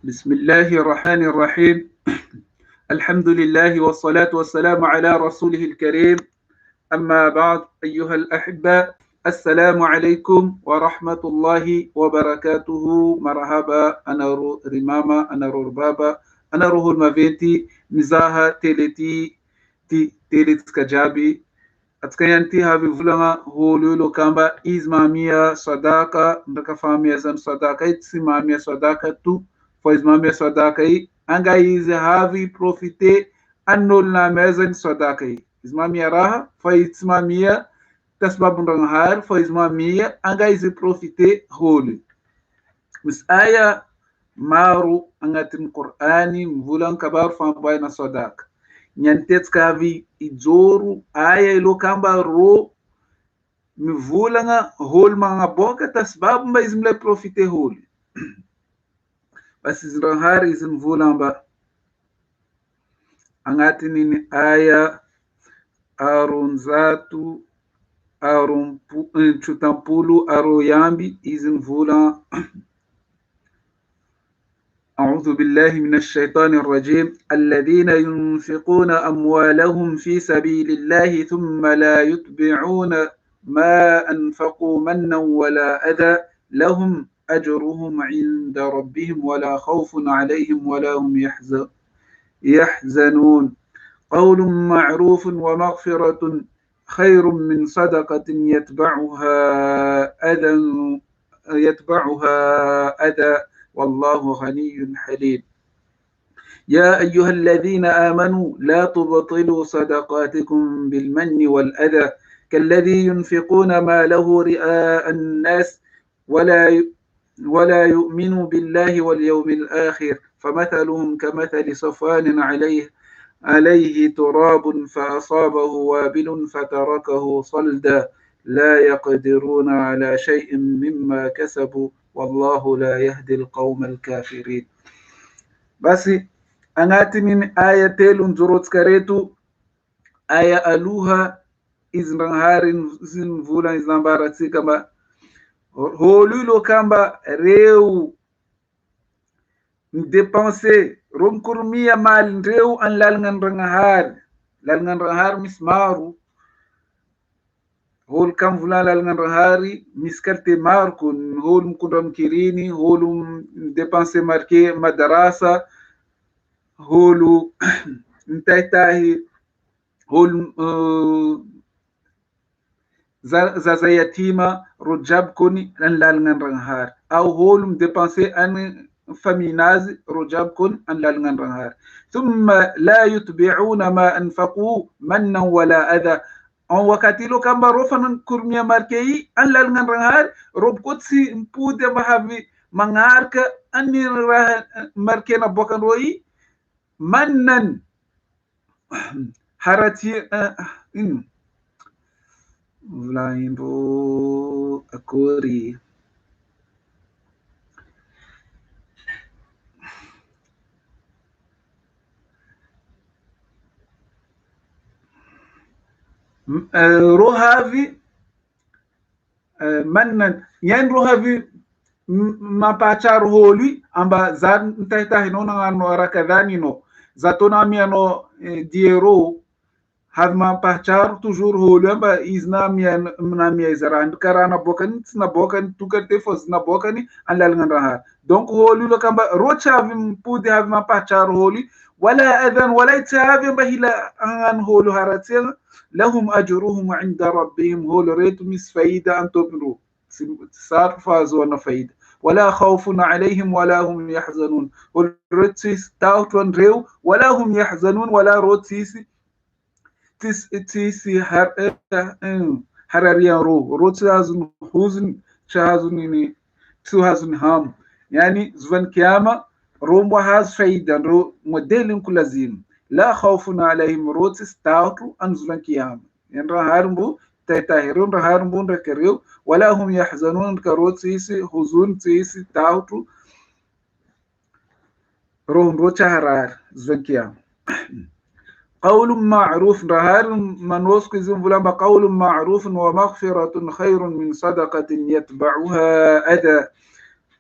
بسم الله الرحمن الرحيم. الحمد لله والصلاة والسلام على رسوله الكريم. أما بعد أيها الأحبة، السلام عليكم ورحمة الله وبركاته. مرحبا، أنا رماما، أنا ربابا، أنا روح المفينتي مزاها تيلت كجابي atkayanti havi vulanga holulo kamba izmamia sadaka ndaka famia zan sadaka itsimamia sadaka tu fo izmamia sadaka anga ize havi profite annol na mezan sadaka izmamia raha fo itsimamia tasbabu ndanga har fo izmamia anga ize profite holu mis aya maru angatin qur'ani mvulan kabar fa bayna sadaka nyantet kavi ijoru aya ilo kamba ro mivulanga hol manga boka tasbabu mba izimle profite hol basi zinrohari izimvulamba angatini ni aya arunzatu chutampulu aroyambi izimvula أعوذ بالله من الشيطان الرجيم. الذين ينفقون أموالهم في سبيل الله ثم لا يتبعون ما أنفقوا منا ولا أذى لهم أجرهم عند ربهم ولا خوف عليهم ولا هم يحزنون. قول معروف ومغفرة خير من صدقة يتبعها أذى والله غني حليم. يا أيها الذين آمنوا لا تبطلوا صدقاتكم بالمن والأذى كالذي ينفقون ما له رئاء الناس ولا يؤمن بالله واليوم الآخر فمثلهم كمثل صفوان عليه تراب فأصابه وابل فتركه صلدا لا يقدرون على شيء مما كسبوا والله لا يهدي القوم الكافرين. Basi angatinin aya telu nzurot karetu aya aluha iznharin zinvula izambaratsika kamba holulo kamba reu dépenser romkurmia mal reu an lalngan ranghar mismaru hol kam vulala ngandahari miskarte markun holum kundam kirini holum dépenser marqué madarasa holu ntaitahi holum zaza yatima rojab koni an lal ngandahar au holum dépenser an faminaz rojab kon an lal ngandahar thumma la yutbi'una ma anfaqu mannan wala adha on wakati lo kamba rofanan kurmia markei an lal nganrangar rob kotsi mpude mahavi mangarka anni marke na bokan roi mannan harati vlaimbo akori rohavi mannan yan rohavi mapachar holi amba zan ntaita hinona no rakadani no zatona miano diero have mapachar toujours holi amba izna mian mia izarand karana bokan na bokan tukate fos na bokani anlal nganraha donc holi lo kamba rochavi mpude have mapachar holi wala adhan wala itavi bahila an holu haratel لهم أجرهم عند ربهم هول ريت مس فايدة أن تبنوا صار فازوا فايدة ولا خوف عليهم ولا هم يحزنون هول ريت تاوتون ريو ولا هم يحزنون ولا روتيس تيس حراريان روت هازن حزن شهازن تهازن هام يعني زفن كياما روم وهاز فايدة رو موديل كل زين لا خوف عليهم روت ستاوتو أنزلن كيام ينرا هارمبو تاهرون هارمبون ركريو ولا هم يحزنون كروت سيسي حزون سيسي تاوتو روم روتشا هرار زلن كيام قول معروف رهار منوسك زنفلان قول معروف ومغفرة خير من صدقة يتبعها أذى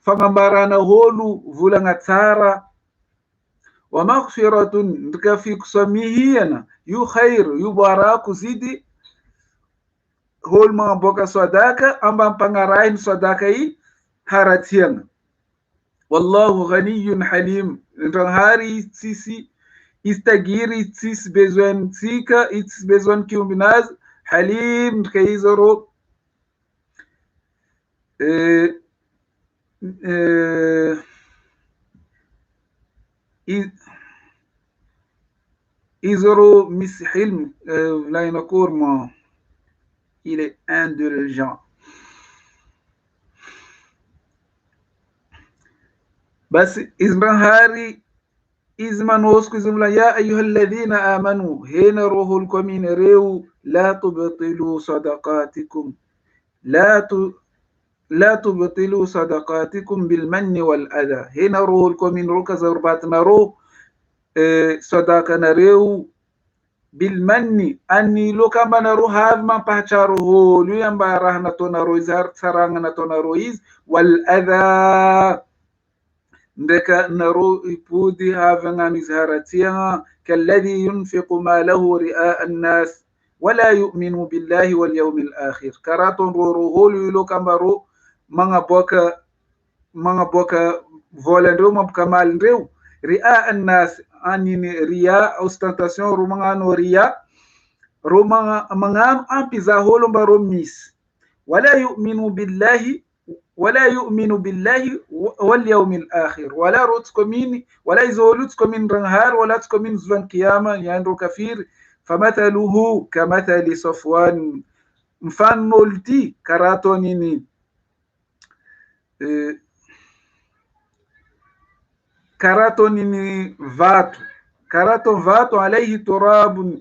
fangambarana holu vulanga tsara wa maghfiratun ndikafi kusamihiana yu khair yu baraku zidi hol mga boka sadaka amba pangarain sadaka yi haratiana wallahu ghaniyun halim hari sisi istagiri sis besoin tsika its besoin kiumbinaz halim kaizoro izoro miss hilm la inakur ma il est indulgent بس إذن هاري إزمان وسكزم يا أيها الذين آمنوا هنا روح الكمين ريو لا تبطلوا صدقاتكم لا تبطلوا صدقاتكم بالمن والأذى هنا روح الكمين روكا زرباتنا رو صدقنا ريو بالمن أني لو كما نروح هذا ما بحشاره ليام بارهنا تونارو زار سراننا تونارويز والأذى ndeka naro ipudi havanga nizharatia kalladhi yunfiqu malahu ri'a an-nas wala yu'minu billahi wal yawmil akhir karaton roro holu ilo kambaro manga boka volendeu mabkamal ndeu ri'a an-nas anini riya ostentation rumanga no riya rumanga mangam ampiza holu mbaro mis wala yu'minu billahi ولا يؤمن بالله واليوم الآخر ولا روتكمين ولا يزولتكمين رنهار ولا تكمين زلان قيامة يندرو كفير فمثله كمثل صفوان مفانولتي كراتونيني كراتونيني فاتو كراتون فاتو عليه تراب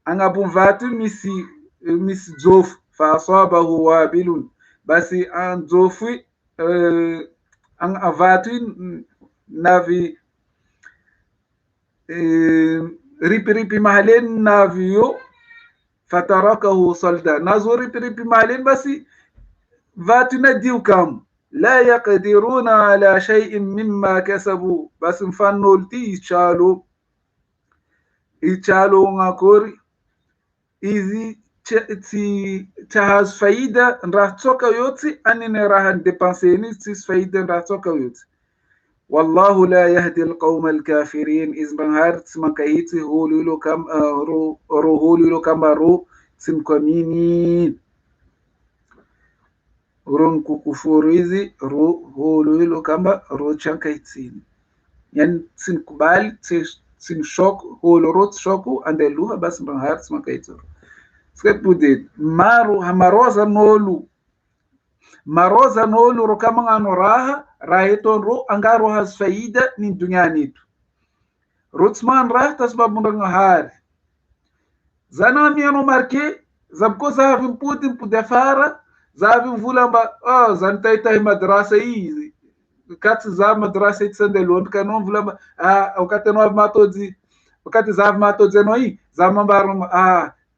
أنغابون فاتو مس زوف فأصابه وابل basi an zofi an avati navi ripi mahalen navio fatarakahu salda nazo ripi mahalen basi vati na diu kam la yaqdiruna ala shay'in mimma kasabu bas mfanolti ichalo ngakori izi tahaz faida nratsoka yotsi anine rahan depenseni tis faida nratsoka yotsi wallahu la yahdi alqawma alkafirin izban hart makaiti holulo kam ro holulo kamaro simkomini ron kukufurizi ro holulo kamba ro chankaitsin yan sin kubal sin shok holorot shoku andeluha bas ban hart makaiti Skepudit maru hamaroza nolu ro kama ngano raheton ro angaro has faida ni dunyanitu rutsman rah tasbabunda hari zanami ano marke zabko zavim putin pudafara zavim vulamba zantaita madrasa hii kati za madrasa itsendelon kanon vulamba wakati no matodzi wakati zav matodzi no hii zamambaro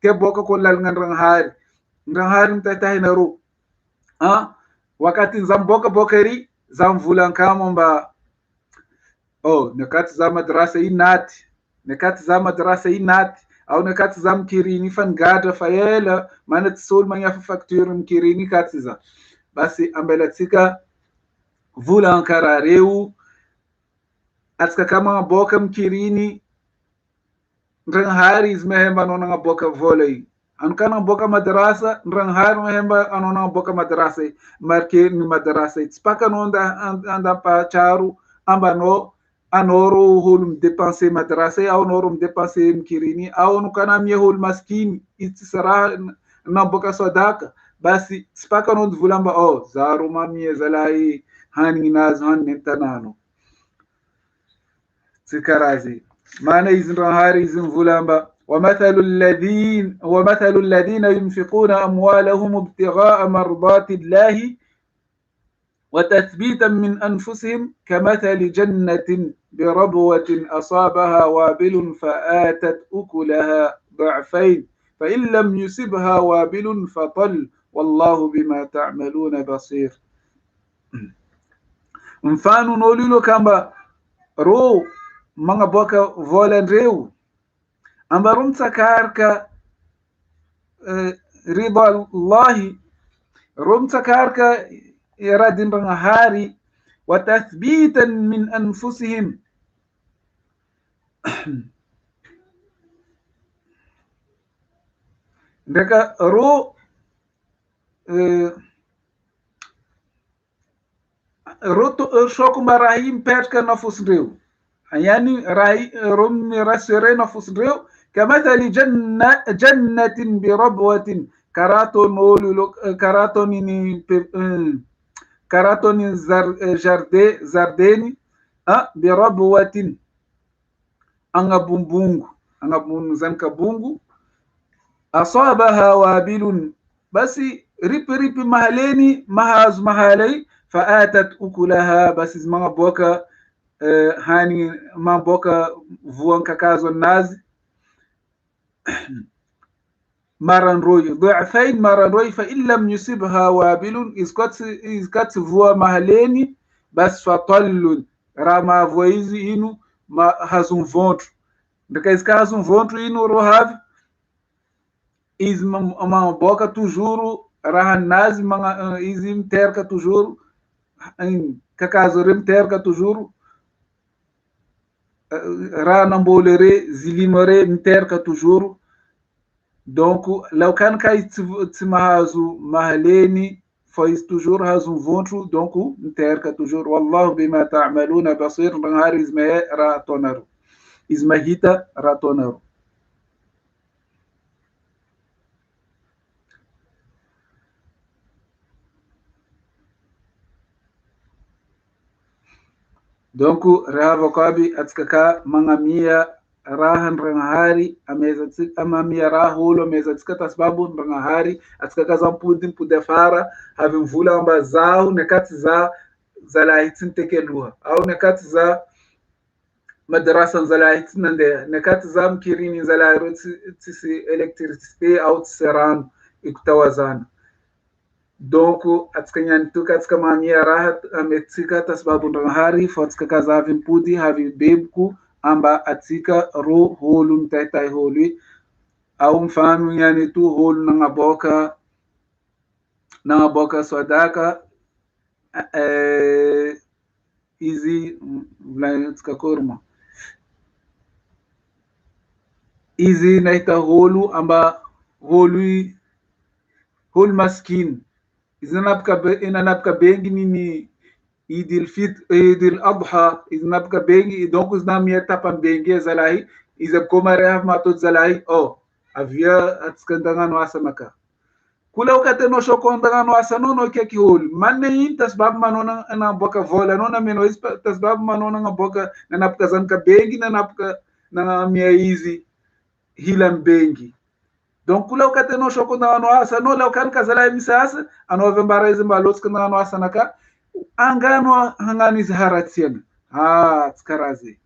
ke boka ko lal ngan hari mtatahi na ro wakati zamboka bokeri zamvulan kamomba nekati za madrasa inati au nekati za mkirini fan gada fayela maana tsol manya facture mkirini kati za basi ambelatika vulan karareu atska kama boka mkirini ndrang hari izmehemba anona boka volei ankana boka madrasa ndrang hari mehemba anona boka madrasa marke ni madrasa itspaka nonda anda pa charu amba no anoro hulum dépenser madrasa au norum dépenser mkirini au nukana mie hul maskini itsara na boka sadaka basi spaka nonda vulamba zaru mamie zalai hani naz han nentanano sikarazi معنى إذن هاري إذن فلانبا ومثل الذين ينفقون أموالهم ابتغاء مرضات الله وتثبيتا من أنفسهم كمثل جنة بربوة أصابها وابل فآتت أكلها ضعفين فإن لم يصبها وابل فطل والله بما تعملون بصير mfano nolilo kamba ro manga boka volandreu amba rum tsakarka rida Allahi rum tsakarka iradin hari wa tathbitan min anfusihim ndeka ro roto shokuma rahim petka nafus ndreu yani rum rasere nafus ndreu kamathali jannatin birabwatin karato nolu karato ni karato ni jardeni birabwatin anga bumbungu anga bunzanka bungu asabaha wabilun basi ripi mahaleni mahaz mahalai faatat ukulaha basi mga boka hani ma boka vuan kakazo nazi maranroy du'afain maranroy fa in lam yusibha wabilun iskat vua mahaleni bas fatallun rama voizi inu ma hazum vontro ndaka iska hazum vontro inu rohavi is ma boka tujuru rahan nazi mga izim terka tujuru kakazo rem terka tujuru rana mbolere zilimare mterka tujuru donc law kan kay tsimahazu mahaleni fais toujours hazu vontro donc mterka toujours wallahu bima ta'maluna basir ngar izma ra tonaru izma hita ra tonaru. donc rehava kwabi atskaka mangamia rahan rangahari ameza amamia raholo ameza tsikata sababu rangahari atskaka zampudi mpude fara have mvula amba zao nekati za lahitin tekeluha au nekati za madrasa za lahitin nande nekati za mkirini za lahiroti tisi electricité au tserano ikutawazana donc atskanyani tuka atska mamia rahat ametsika tasbabu ndangahari fo atska kazavi mpudi havi bebku amba atsika ro holu mtaitai holu au mfano yani tu holu nanga boka swadaka izi vlaitska korma izi naita holu amba holu maskin inanapka bengi nini idil adha iznapka bengi donc iznamia tapan bengi zalahi izab komare matot zalahi avia atskandangano asamaka kula ukate no shokondangano asanono keki hol manne yin tasbab manona na boka vola nona meno tasbab manona na boka nanapka zanka bengi nanapka na mia izi hilam bengi donc kula ukate no shoko na no asa no la kan kazala misasa ano vembara izi malos kana no asa naka angano hangani zaharatiana tskaraze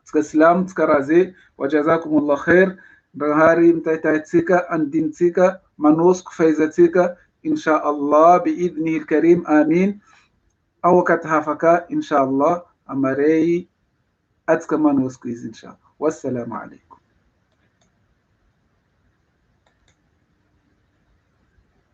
tskaslam tskaraze wajazakumullah khair bahari mtaitaitsika andintsika manos kufaizatsika insha Allah biidnihi alkarim amin au katahafaka insha Allah amarei atska manos kuiz insha Allah wassalamu alaykum.